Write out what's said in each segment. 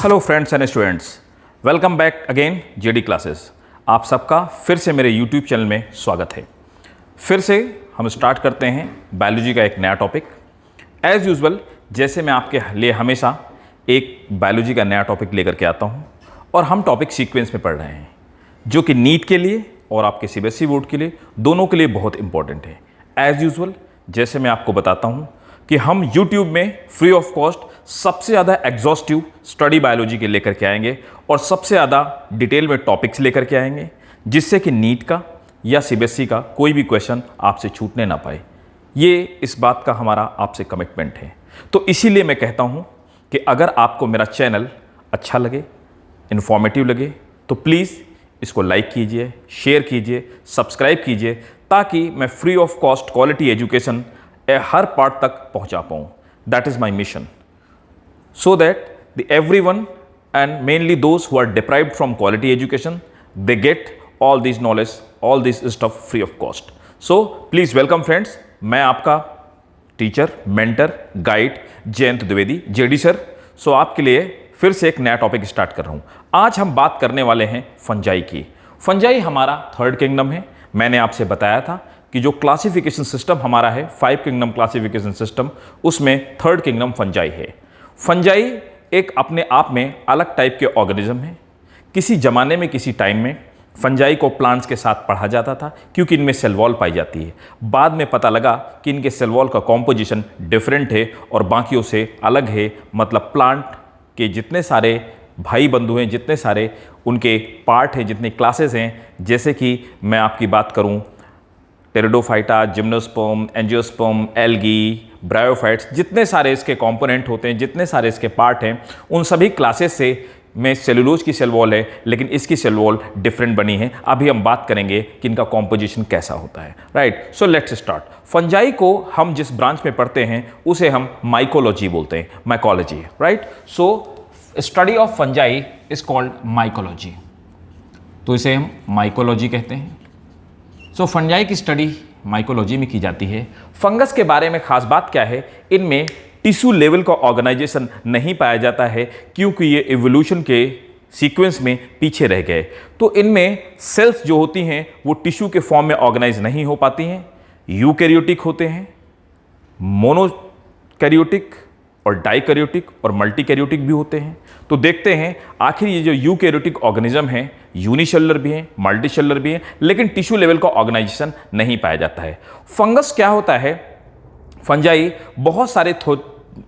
Hello friends and students, welcome back again JD classes. आप सबका फिर से मेरे यूट्यूब चैनल में स्वागत है। फिर से हम स्टार्ट करते हैं बायोलॉजी का एक नया टॉपिक। एज़ यूजुअल जैसे मैं आपके लिए हमेशा एक बायोलॉजी का नया टॉपिक लेकर के आता हूं और हम टॉपिक सीक्वेंस में पढ़ रहे हैं जो कि नीट के लिए और आपके सीबीएसई बोर्ड के लिए दोनों के लिए बहुत इंपॉर्टेंट है। एज़ यूजुअल जैसे मैं आपको बताता हूं कि हम YouTube में फ्री ऑफ कॉस्ट सबसे ज़्यादा एग्जॉस्टिव स्टडी बायोलॉजी के लेकर के आएंगे और सबसे ज़्यादा डिटेल में टॉपिक्स लेकर के आएंगे जिससे कि नीट का या सीबीएसई का कोई भी क्वेश्चन आपसे छूटने ना पाए। ये इस बात का हमारा आपसे कमिटमेंट है। तो इसीलिए मैं कहता हूँ कि अगर आपको मेरा चैनल अच्छा लगे, इन्फॉर्मेटिव लगे तो प्लीज़ इसको लाइक कीजिए, शेयर कीजिए, सब्सक्राइब कीजिए ताकि मैं free of cost quality education हर पार्ट तक पहुंचा पाऊं। That is my mission, so that the everyone and mainly those who are deprived from quality education they get all this knowledge, all this stuff free of cost. So please welcome friends, मैं आपका teacher, mentor, guide Jayant Dwivedi, JD sir. So आपके लिए फिर से एक नया topic start कर रहा हूं। आज हम बात करने वाले हैं फंजाई की। फंजाई हमारा थर्ड किंगडम है। मैंने आपसे बताया था कि जो क्लासिफिकेशन सिस्टम हमारा है 5 किंगडम क्लासिफिकेशन सिस्टम, उसमें थर्ड किंगडम फंजाई है। फंजाई एक अपने आप में अलग टाइप के ऑर्गेनिज्म है। किसी ज़माने में, किसी टाइम में फंजाई को प्लांट्स के साथ पढ़ा जाता था क्योंकि इनमें सेल वॉल पाई जाती है। बाद में पता लगा कि इनके सेल वॉल का कॉम्पोजिशन डिफरेंट है और बाकियों से अलग है। मतलब प्लांट के जितने सारे भाई बंधु हैं, जितने सारे उनके पार्ट हैं, जितने क्लासेस हैं, जैसे कि मैं आपकी बात करूं pteridophyta, gymnosperm, angiosperm, algae, bryophytes, जितने सारे इसके कंपोनेंट होते हैं, जितने सारे इसके पार्ट हैं, उन सभी क्लासेस से में सेलुलोज की सेल वॉल है, लेकिन इसकी सेल वॉल डिफरेंट बनी है। अभी हम बात करेंगे कि इनका कॉम्पोजिशन कैसा होता है। Right, so let's start. Fungi को हम जिस ब्रांच में पढ़ते हैं उसे हम माइकोलॉजी बोलते हैं, mycology. Right, so study of fungi is called mycology, तो इसे हम माइकोलॉजी कहते हैं। सो फंजाई की स्टडी माइकोलॉजी में की जाती है। फंगस के बारे में खास बात क्या है, इनमें टिश्यू लेवल का ऑर्गेनाइजेशन नहीं पाया जाता है क्योंकि ये इवोल्यूशन के सीक्वेंस में पीछे रह गए। तो इनमें सेल्स जो होती हैं वो टिश्यू के फॉर्म में ऑर्गेनाइज नहीं हो पाती हैं। यूकैरियोटिक होते हैं, मोनोकैरियोटिक और डाइकैरियोटिक और मल्टीकैरियोटिक भी होते हैं। तो देखते हैं आखिर ये जो यूकैरियोटिक ऑर्गेनिज्म है यूनिसेलुलर भी हैं, मल्टीसेलुलर भी हैं, लेकिन टिश्यू लेवल का ऑर्गेनाइजेशन नहीं पाया जाता है। फंगस क्या होता है, फंजाई बहुत सारे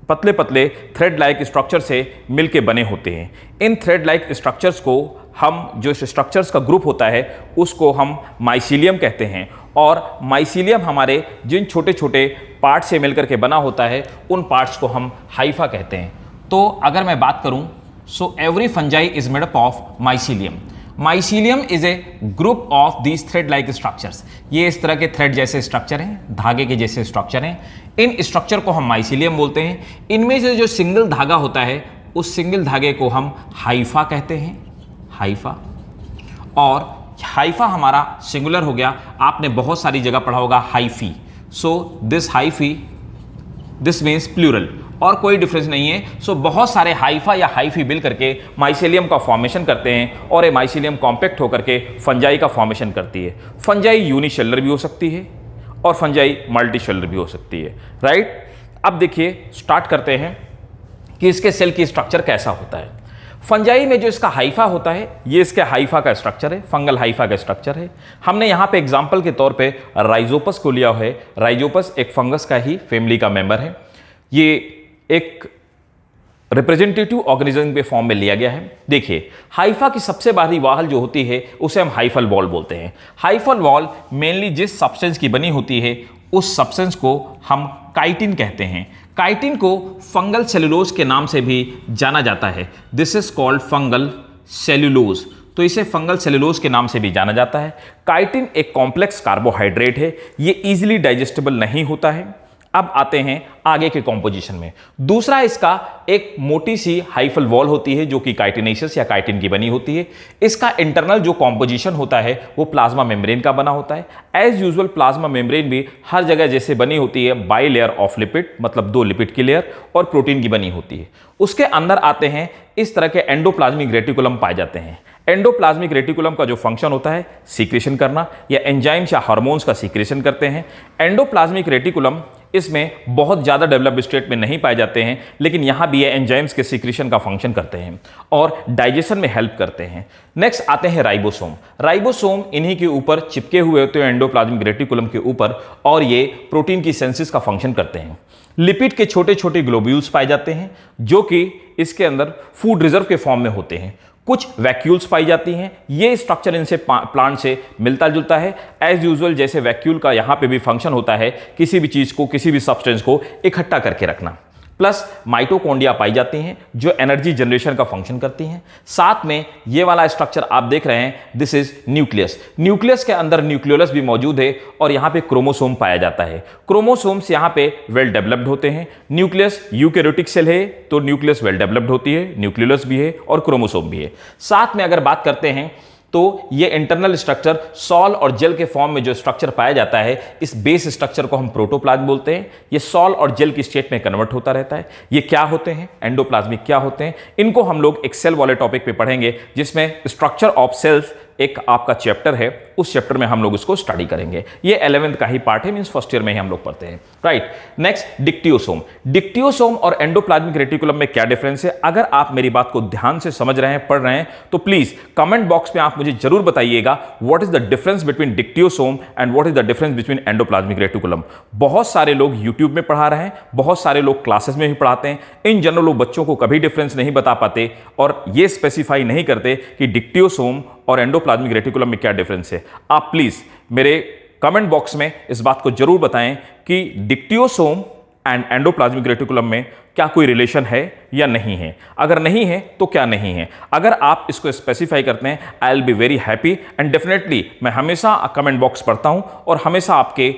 पतले पतले थ्रेड लाइक स्ट्रक्चर से मिलके बने होते हैं। इन थ्रेड लाइक स्ट्रक्चर्स को हम, जो स्ट्रक्चर्स का ग्रुप होता है उसको हम माइसीलियम कहते हैं। और माइसीलियम हमारे जिन छोटे छोटे पार्ट से मिलकर के बना होता है उन पार्ट्स को हम हाइफा कहते हैं। तो अगर मैं बात करूं, so every fungi is made up of mycelium. Mycelium is a group of these thread like structures. ये इस तरह के थ्रेड जैसे स्ट्रक्चर हैं, धागे के जैसे स्ट्रक्चर हैं। इन स्ट्रक्चर को हम माइसीलियम बोलते हैं। इनमें से जो सिंगल धागा होता है उस सिंगल धागे को हम हाइफा कहते हैं, हाइफा। और हाइफा हमारा सिंगुलर हो गया। आपने बहुत सारी जगह पढ़ा होगा hyphae. So this hyphae, this means plural, और कोई डिफरेंस नहीं है। सो बहुत सारे हाइफा या हाइफी मिल करके माइसीलियम का फॉर्मेशन करते हैं और ये माइसीलियम कॉम्पैक्ट होकर के फंजाई का फॉर्मेशन करती है। फंजाई यूनिसेलुलर भी हो सकती है और फंजाई मल्टीसेलुलर भी हो सकती है। राइट, अब देखिए स्टार्ट करते हैं कि इसके सेल की स्ट्रक्चर कैसा होता है। फंजाई में जो इसका हाइफा होता है ये इसके हाइफा का स्ट्रक्चर है, फंगल हाइफा का स्ट्रक्चर है। हमने यहाँ पे एग्जांपल के तौर पे राइजोपस को लिया है। राइजोपस एक फंगस का ही फैमिली का मेंबर है। ये एक रिप्रेजेंटेटिव ऑर्गेनिज्म के फॉर्म में लिया गया है। देखिए हाइफा की सबसे बाहरी वाल जो होती है उसे हम हाइफल वॉल बोलते हैं। हाइफल वॉल मेनली जिस सब्सटेंस की बनी होती है उस सब्सटेंस को हम काइटिन कहते हैं। काइटिन को फंगल सेलुलोज के नाम से भी जाना जाता है। This is called fungal cellulose, तो इसे फंगल सेलुलोज के नाम से भी जाना जाता है। काइटिन एक कॉम्प्लेक्स कार्बोहाइड्रेट है। ये इजीली डाइजेस्टेबल नहीं होता है। अब आते हैं आगे के कॉम्पोजिशन में। दूसरा इसका एक मोटी सी हाइफल वॉल होती है जो कि काइटिनेशियस या काइटिन की बनी होती है। इसका इंटरनल जो कॉम्पोजिशन होता है वो प्लाज्मा मेम्ब्रेन का बना होता है। एज यूजुअल प्लाज्मा मेम्ब्रेन भी हर जगह जैसे बनी होती है बाई लेयर ऑफ लिपिड, मतलब 2 लिपिड की लेयर और प्रोटीन की बनी होती है। उसके अंदर आते हैं इस तरह के एंडोप्लाज्मिक रेटिकुलम पाए जाते हैं। एंडोप्लाज्मिक रेटिकुलम का जो फंक्शन होता है सीक्रेशन करना या एंजाइम्स या हार्मोन्स का सीक्रेशन करते हैं। एंडोप्लाज्मिक रेटिकुलम इसमें बहुत ज़्यादा डेवलप्ड स्टेट में नहीं पाए जाते हैं, लेकिन यहाँ भी ये एंजाइम्स के सीक्रेशन का फंक्शन करते हैं और डाइजेशन में हेल्प करते हैं। नेक्स्ट आते हैं राइबोसोम। राइबोसोम इन्हीं के ऊपर चिपके हुए होते हैं एंडोप्लाज्मिक रेटिकुलम के ऊपर और ये प्रोटीन की सिंथेसिस का फंक्शन करते हैं। लिपिड के छोटे छोटे ग्लोब्यूल्स पाए जाते हैं जो कि इसके अंदर फूड रिजर्व के फॉर्म में होते हैं। कुछ वैक्यूल्स पाई जाती हैं। ये स्ट्रक्चर इनसे प्लांट से मिलता जुलता है। एज यूजुअल जैसे वैक्यूल का यहाँ पे भी फंक्शन होता है किसी भी चीज़ को, किसी भी सब्सटेंस को इकट्ठा करके रखना। प्लस माइटोकॉन्ड्रिया पाई जाती हैं जो एनर्जी जनरेशन का फंक्शन करती हैं। साथ में ये वाला स्ट्रक्चर आप देख रहे हैं, दिस इज न्यूक्लियस। न्यूक्लियस के अंदर न्यूक्लियोलस भी मौजूद है और यहाँ पे क्रोमोसोम पाया जाता है। क्रोमोसोम्स यहाँ पे वेल डेवलप्ड होते हैं। न्यूक्लियस यूकैरियोटिक सेल है तो न्यूक्लियस वेल डेवलप्ड होती है, न्यूक्लियोलस भी है और क्रोमोसोम भी है। साथ में अगर बात करते हैं तो ये इंटरनल स्ट्रक्चर सॉल और जेल के फॉर्म में जो स्ट्रक्चर पाया जाता है, इस बेस स्ट्रक्चर को हम प्रोटोप्लाज्म बोलते हैं। ये सॉल और जेल की स्टेट में कन्वर्ट होता रहता है। ये क्या होते हैं, एंडोप्लाज्मिक क्या होते हैं, इनको हम लोग एक सेल वाले टॉपिक पे पढ़ेंगे जिसमें स्ट्रक्चर ऑफ सेल्स एक आपका चैप्टर है, उस चैप्टर में हम लोग इसको स्टडी करेंगे। ये 11th का ही पार्ट है, मींस फर्स्ट ईयर में ही हम लोग पढ़ते हैं, राइट। Next dictyosome. डिक्टियोसोम और एंडोप्लाज्मिक रेटिकुलम में क्या डिफरेंस है? अगर आप मेरी बात को ध्यान से समझ रहे हैं, पढ़ रहे हैं, तो प्लीज कमेंट बॉक्स में आप मुझे जरूर बताइएगा what is the difference between dictyosome and what is the difference between endoplasmic reticulum. बहुत सारे लोग यूट्यूब में पढ़ा रहे हैं, बहुत सारे लोग क्लासेस में भी पढ़ाते हैं। इन जनरल लोग बच्चों को कभी डिफरेंस नहीं बता पाते और ये स्पेसिफाई नहीं करते कि डिक्टियोसोम और एंडोप्लाज्मिक रेटिकुलम में क्या डिफरेंस है। आप प्लीज मेरे कमेंट बॉक्स में इस बात को जरूर बताएं कि डिक्टियोसोम एंड एंडोप्लाज्मिक रेटिकुलम में क्या कोई रिलेशन है या नहीं है। अगर नहीं है तो क्या नहीं है। अगर आप इसको स्पेसिफाई करते हैं, I will be very happy and definitely मैं हमेशा कमेंट बॉक्स पढ़ता हूं और हमेशा आपके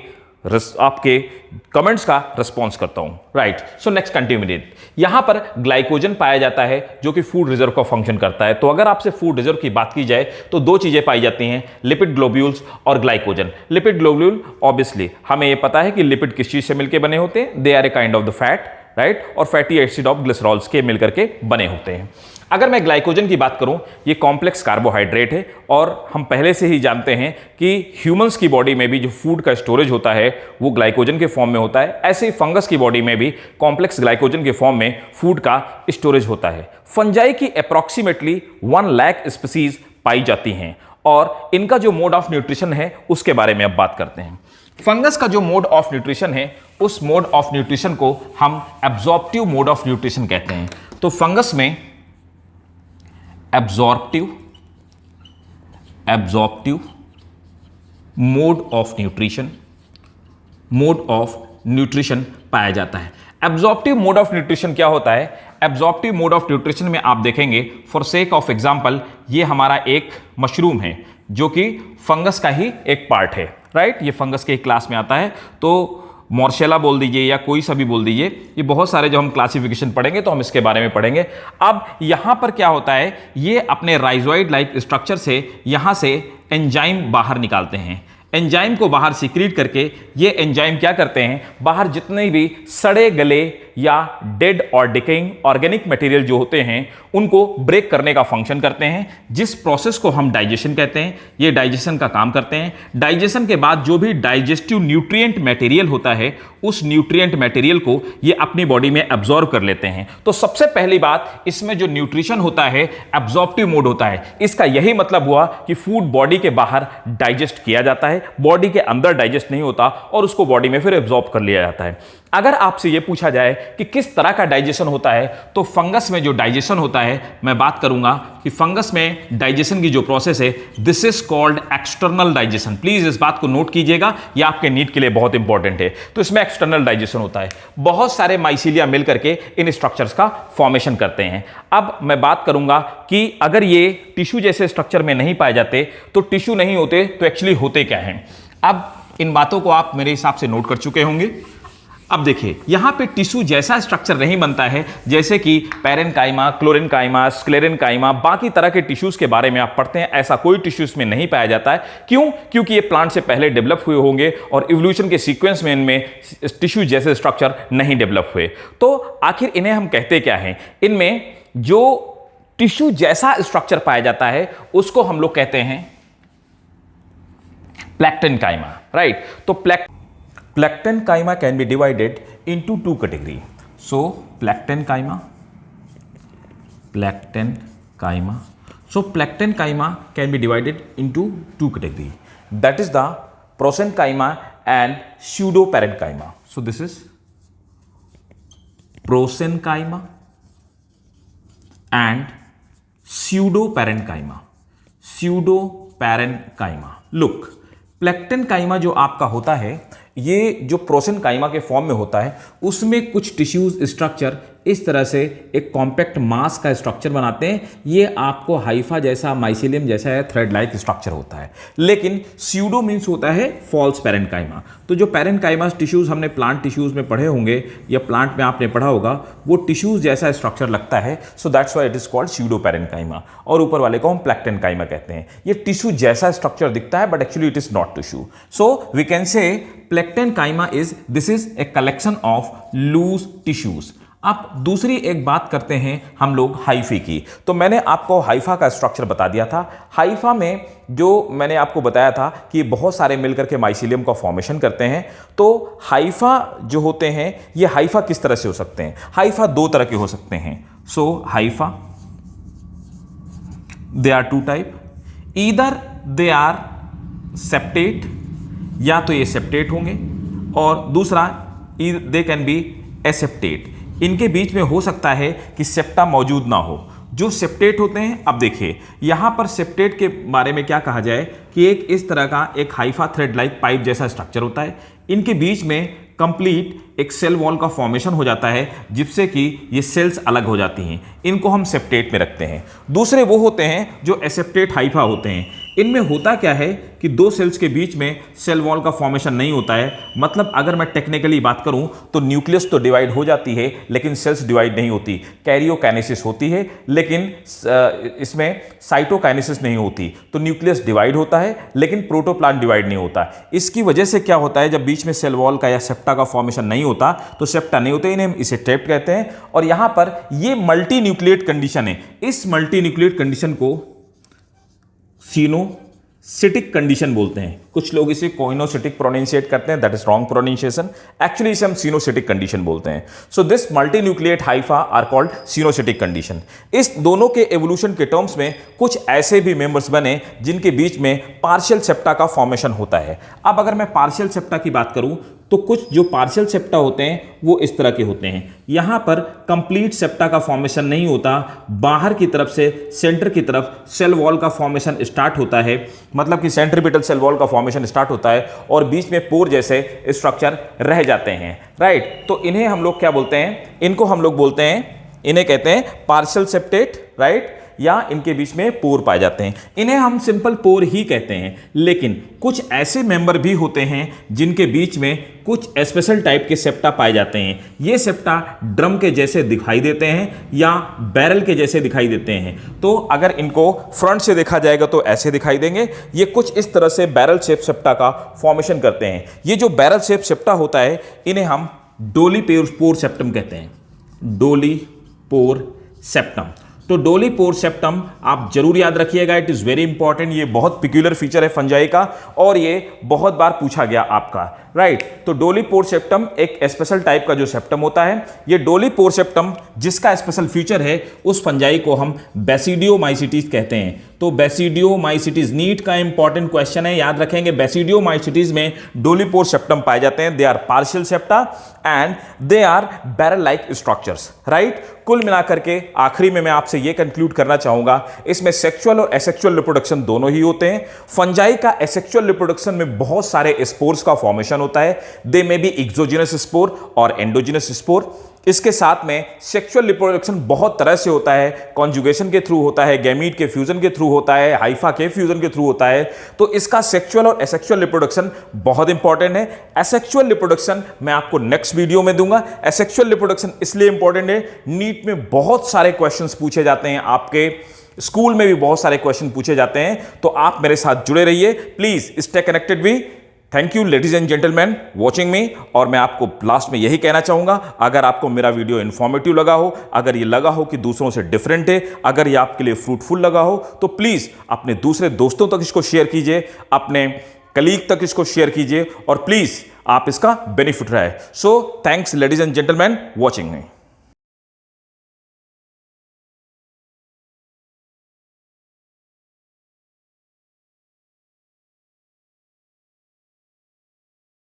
कमेंट्स का रिस्पॉन्स करता हूं, राइट। So next कंटिन्यूएट। यहां पर ग्लाइकोजन पाया जाता है जो कि फूड रिजर्व का फंक्शन करता है। तो अगर आपसे फूड रिजर्व की बात की जाए तो 2 चीजें पाई जाती हैं, लिपिड ग्लोब्यूल्स और ग्लाइकोजन। लिपिड ग्लोब्यूल ऑब्वियसली हमें यह पता है कि लिपिड किस चीज से मिलकर बने होते हैं, they are a kind of the fat, right, और फैटी एसिड ऑफ ग्लिसरॉल्स के मिलकर के बने होते हैं। अगर मैं ग्लाइकोजन की बात करूं, ये कॉम्प्लेक्स कार्बोहाइड्रेट है और हम पहले से ही जानते हैं कि ह्यूमंस की बॉडी में भी जो फूड का स्टोरेज होता है वो ग्लाइकोजन के फॉर्म में होता है। ऐसे ही फंगस की बॉडी में भी कॉम्प्लेक्स ग्लाइकोजन के फॉर्म में फूड का स्टोरेज होता है। फंजाई की अप्रॉक्सीमेटली 1 लाख स्पीसीज पाई जाती हैं और इनका जो मोड ऑफ न्यूट्रिशन है उसके बारे में अब बात करते हैं। फंगस का जो मोड ऑफ न्यूट्रिशन है, उस मोड ऑफ न्यूट्रिशन को हम एब्जॉर्प्टिव मोड ऑफ न्यूट्रिशन कहते हैं। तो फंगस में एब्जॉर्प्टिव मोड ऑफ न्यूट्रिशन पाया जाता है। एब्जॉर्प्टिव मोड ऑफ न्यूट्रिशन क्या होता है? एब्जॉर्प्टिव मोड ऑफ न्यूट्रिशन में आप देखेंगे, फॉर सेक ऑफ एग्जांपल, ये हमारा एक मशरूम है जो कि फंगस का ही एक पार्ट है, राइट। ये फंगस के क्लास में आता है, तो मॉर्शेला बोल दीजिए या कोई सा भी बोल दीजिए, ये बहुत सारे जो हम क्लासिफिकेशन पढ़ेंगे तो हम इसके बारे में पढ़ेंगे। अब यहां पर क्या होता है, ये अपने राइजोइड लाइक स्ट्रक्चर से यहां से एंजाइम बाहर निकालते हैं। एंजाइम को बाहर सीक्रेट करके ये एंजाइम क्या करते हैं, बाहर जितने भी सड़े गले या डेड और डिकेइंग ऑर्गेनिक मटेरियल जो होते हैं उनको ब्रेक करने का फंक्शन करते हैं, जिस प्रोसेस को हम डाइजेशन कहते हैं। ये डाइजेशन का काम करते हैं। डाइजेशन के बाद जो भी डाइजेस्टिव न्यूट्रिएंट मटेरियल होता है, उस न्यूट्रिएंट मटेरियल को ये अपनी बॉडी में एब्जॉर्ब कर लेते हैं। तो सबसे पहली बात, इसमें जो न्यूट्रिशन होता है एब्जॉर्प्टिव मोड होता है। इसका यही मतलब हुआ कि फूड बॉडी के बाहर डाइजेस्ट किया जाता है, बॉडी के अंदर डाइजेस्ट नहीं होता और उसको बॉडी में फिर एब्जॉर्ब कर लिया जाता है। अगर आपसे यह पूछा जाए कि किस तरह का डाइजेशन होता है, तो फंगस में जो डाइजेशन होता है, मैं बात करूंगा कि फंगस में डाइजेशन की जो प्रोसेस है, this is called external digestion. Please इस बात को नोट कीजिएगा, यह आपके नीट के लिए बहुत इंपॉर्टेंट है। तो इसमें एक्सटर्नल डाइजेशन होता है, बहुत सारे माइसीलिया मिलकर के इन स्ट्रक्चर्स का फॉर्मेशन करते हैं। अब मैं बात करूंगा कि अगर ये टिश्यू जैसे स्ट्रक्चर में नहीं पाए जाते, तो टिश्यू नहीं होते तो एक्चुअली होते क्या हैं। अब इन बातों को आप मेरे हिसाब से नोट कर चुके होंगे। अब देखिए यहां पे टिश्यू जैसा स्ट्रक्चर नहीं बनता है जैसे कि पैरेन्काइमा, क्लोरेन्काइमा, स्क्लेरेन्काइमा, बाकी तरह के टिश्यूज के बारे में आप पढ़ते हैं, ऐसा कोई टिश्यूज में नहीं पाया जाता है। क्यों? क्योंकि ये प्लांट से पहले डेवलप हुए होंगे और इवोल्यूशन के सीक्वेंस में इनमें टिश्यू जैसे स्ट्रक्चर नहीं डेवलप हुए। तो आखिर इन्हें हम कहते क्या हैं? इनमें जो टिश्यू जैसा स्ट्रक्चर पाया जाता है उसको हम लोग कहते हैं प्लैक्टेनकाइमा, राइट? तो plectenchyma can be divided into two category. So plectenchyma can be divided into two category, that is the prosenchyma and pseudoparenchyma. So this is prosenchyma and pseudoparenchyma. Look, plectenchyma जो आपका होता है, ये जो प्रोसेनकाइमा के form में होता है उसमें कुछ टिश्यूज स्ट्रक्चर इस तरह से एक कॉम्पैक्ट मास का स्ट्रक्चर बनाते हैं। ये आपको हाइफा जैसा, माइसिलियम जैसा है, थ्रेड लाइक स्ट्रक्चर होता है। लेकिन स्यूडो मीन्स होता है फॉल्स पैरेन्काइमा। तो जो पैरेन्काइमा टिश्यूज हमने प्लांट टिश्यूज में पढ़े होंगे या प्लांट में आपने पढ़ा होगा, वो टिश्यूज जैसा स्ट्रक्चर लगता है। So that's why it is called pseudo parenchyma, और ऊपर वाले को हम प्लैक्टेनकाइमा कहते हैं। ये टिश्यू जैसा स्ट्रक्चर दिखता है but actually it is not tissue. So we can say plectenchyma is this is a collection of loose tissues. अब दूसरी एक बात करते हैं हम लोग हाइफे की। तो मैंने आपको हाइफा का स्ट्रक्चर बता दिया था। हाइफा में जो मैंने आपको बताया था कि बहुत सारे मिलकर के माइसिलियम का फॉर्मेशन करते हैं। तो हाइफा जो होते हैं, ये हाइफा किस तरह से हो सकते हैं? हाइफा दो तरह के हो सकते हैं। So hypha, they are two type, either they are septate, या तो ये सेप्टेट होंगे, और दूसरा दे कैन बी एसेप्टेट। इनके बीच में हो सकता है कि सेप्टा मौजूद ना हो। जो सेप्टेट होते हैं, अब देखिए यहां पर सेप्टेट के बारे में क्या कहा जाए कि एक इस तरह का एक हाइफा थ्रेड लाइक पाइप जैसा स्ट्रक्चर होता है। इनके बीच में कंप्लीट एक सेल वॉल का फॉर्मेशन हो जाता है जिससे कि ये सेल्स अलग हो जाती हैं। इनको हम सेप्टेट में रखते हैं। दूसरे वो होते हैं जो एसेप्टेट हाइफा होते हैं। इनमें होता क्या है कि दो सेल्स के बीच में सेल वॉल का फॉर्मेशन नहीं होता है। मतलब अगर मैं टेक्निकली बात करूं तो न्यूक्लियस तो डिवाइड हो जाती है लेकिन सेल्स डिवाइड नहीं होती। कैरियोकाइनेसिस होती है लेकिन इसमें साइटोकाइनेसिस नहीं होती। तो न्यूक्लियस डिवाइड होता है लेकिन प्रोटोप्लास्ट डिवाइड नहीं होता। इसकी वजह से क्या होता है, जब बीच में सेल वॉल का या सेप्टा का फॉर्मेशन नहीं होता तो सेप्टा नहीं होते, इन्हें इसे ट्रैप्ट कहते हैं। और यहां पर ये मल्टी न्यूक्लिएट कंडीशन है। इस मल्टी न्यूक्लिएट कंडीशन को सिनोसिटिक कंडीशन बोलते हैं। कुछ लोग इसे कोइनोसिटिक प्रोनाउंसिएट करते हैं, that is wrong pronunciation. Actually इसे हम सिनोसिटिक कंडीशन बोलते हैं। So this multinucleate hypha are called coenocytic condition. इस दोनों के एवोल्यूशन के टर्म्स में कुछ ऐसे भी मेंबर्स बने जिनके बीच में पार्शियल सेप्टा का फॉर्मेशन होता है। अब अगर मैं पार्शियल सेप्टा की बात करूं तो कुछ जो पार्शियल सेप्टा होते हैं वो इस तरह के होते हैं। यहां पर कंप्लीट सेप्टा का फॉर्मेशन नहीं होता, बाहर की तरफ से सेंटर की तरफ सेल वॉल का फॉर्मेशन स्टार्ट होता है। मतलब कि सेंट्रीपिटल सेल वॉल का फॉर्मेशन स्टार्ट होता है और बीच में पोर जैसे स्ट्रक्चर रह जाते हैं, राइट? तो इन्हें हम लोग क्या बोलते हैं? इनको हम लोग बोलते हैं, इन्हें कहते हैं पार्शियल सेप्टेट, राइट? या इनके बीच में पोर पाए जाते हैं। इन्हें हम सिंपल पोर ही कहते हैं। लेकिन कुछ ऐसे मेंबर भी होते हैं जिनके बीच में कुछ स्पेशल टाइप के सेप्टा पाए जाते हैं। ये सेप्टा ड्रम के जैसे दिखाई देते हैं या बैरल के जैसे दिखाई देते हैं। तो अगर इनको फ्रंट से देखा जाएगा तो ऐसे दिखाई देंगे। ये कुछ इस तरह से बैरल शेप सेप्टा का फॉर्मेशन करते हैं। ये जो बैरल शेप सेप्टा होता है इन्हें हम डोलीपोर सेप्टम कहते हैं। Dolipore septum. तो डोलीपोर सेप्टम आप जरूर याद रखिएगा, इट इज वेरी इंपॉर्टेंट। ये बहुत पिक्यूलर फीचर है फंजाई का और ये बहुत बार पूछा गया आपका, राइट? तो डोलीपोर सेप्टम एक स्पेशल टाइप का जो सेप्टम होता है, ये डोलीपोर सेप्टम जिसका स्पेशल फीचर है उस फंजाई को हम बेसिडियोमाइसिटीज कहते हैं। तो बेसिडियोमाइसिटीज नीट का इंपॉर्टेंट क्वेश्चन है, याद रखेंगे। बेसिडियोमाइसिटीज में डोलीपोर सेप्टम पाए जाते हैं। They are partial septa and they are barrel like structures, right? कुल मिलाकर के आखिरी में मैं आपसे ये कंक्लूड करना चाहूंगा, इसमें सेक्सुअल और एसेक्सुअल रिप्रोडक्शन दोनों ही होते हैं। फंजाई का एसेक्सुअल रिप्रोडक्शन में बहुत सारे स्पोर्स का फॉर्मेशन होता है, दे मे बी एक्सोजिनस स्पोर और एंडोजिनस स्पोर। इसके साथ में सेक्सुअल रिप्रोडक्शन बहुत तरह से होता है, कॉन्जुगेशन के थ्रू होता है, गैमीट के फ्यूजन के थ्रू होता है, हाइफा के फ्यूजन के थ्रू होता है। तो इसका सेक्सुअल और एसेक्सुअल रिप्रोडक्शन बहुत इंपॉर्टेंट है। एसेक्सुअल रिप्रोडक्शन मैं आपको नेक्स्ट वीडियो में दूंगा। एसेक्सुअल रिप्रोडक्शन इसलिए इंपॉर्टेंट है, नीट में बहुत सारे क्वेश्चंस पूछे जाते हैं, आपके स्कूल में भी बहुत सारे क्वेश्चन पूछे जाते हैं, तो आप मेरे साथ जुड़े रहिए, please stay connected we. Thank you ladies and gentleman watching me. और मैं आपको लास्ट में यही कहना चाहूंगा, अगर आपको मेरा वीडियो इंफॉर्मेटिव लगा हो, अगर ये लगा हो कि दूसरों से डिफरेंट है, अगर ये आपके लिए फ्रूटफुल लगा हो, तो प्लीज अपने दूसरे दोस्तों तक इसको शेयर कीजिए, अपने कलीग तक इसको शेयर कीजिए और प्लीज आप इसका बेनिफिट रहे। So thanks ladies and gentleman watching me.